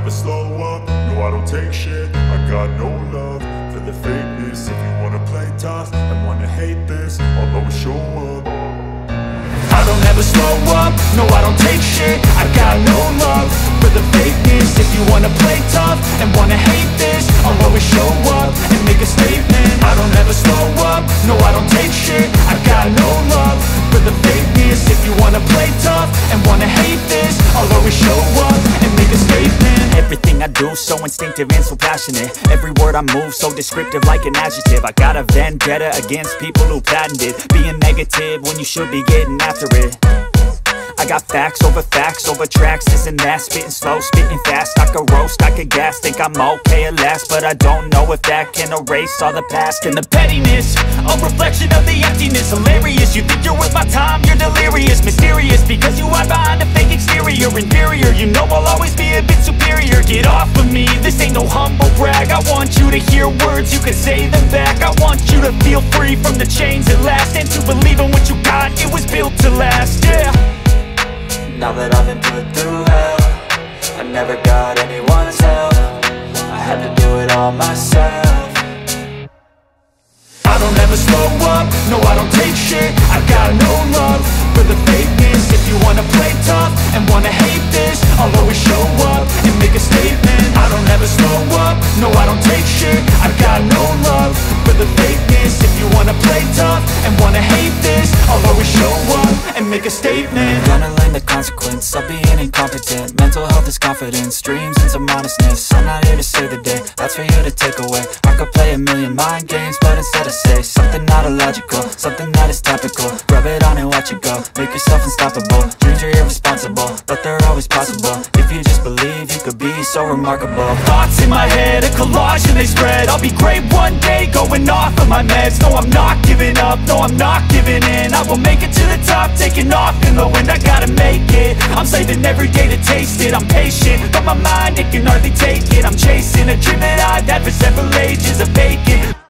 never slow up, no I don't take shit. I got no love for the fakeness. If you wanna play tough and wanna hate this, I'll always show up. I don't ever slow up, no I don't take shit. I got no love for the fakeness. If you wanna play tough and wanna hate this, I'll always show up and make a statement. I don't ever slow up, no I don't take shit. I got no love for the fakeness. If you wanna play tough and wanna hate this, I'll always show up and make a statement. Everything I do so instinctive and so passionate. Every word I move so descriptive like an adjective. I got a vendetta against people who patented being negative when you should be getting after it. I got facts over tracks, this and that. Spitting slow, spitting fast. I could roast, I could gas. Think I'm okay at last, but I don't know if that can erase all the past. And the pettiness, a reflection of the emptiness. Hilarious, you think you're worth my time, you're delirious. Mysterious, because you hide behind a fake exterior. Inferior, you know I'll always be a bit superior. Get off of me, this ain't no humble brag. I want you to hear words, you can say them back. I want you to feel free from the chains at last, and to believe in what you got, it was built to last, yeah. Now that I've been put through hell, I never got anyone's help. I had to do it all myself. I don't ever slow up, no I don't take shit. I got no love for the fakeness. If you wanna play tough and wanna hate this, I'll always show up and make a statement. I don't ever slow up, no I don't take shit. I got no love for the fakeness. If you wanna play tough and wanna hate this, I'll always show up and make a statement. Gonna learn the consequence of being incompetent. Mental health is confidence, dreams and some honestness. I'm not here to save the day, that's for you to take away. I could play a million mind games, but instead I say something not illogical, something that is topical. Rub it on and watch it go, make yourself unstoppable. Dreams are irresponsible, but they're always possible. If you just believe, you could be so remarkable. Thoughts in my head, a collage and they spread. I'll be great one day, going off of my meds. No, I'm not giving up, no, I'm not giving in. I will make it to the top, taking off in the wind. I gotta make it, I'm saving every day to taste it. I'm patient, but my mind, it can hardly take it. I'm chasing a dream that I've had for several ages, a vacant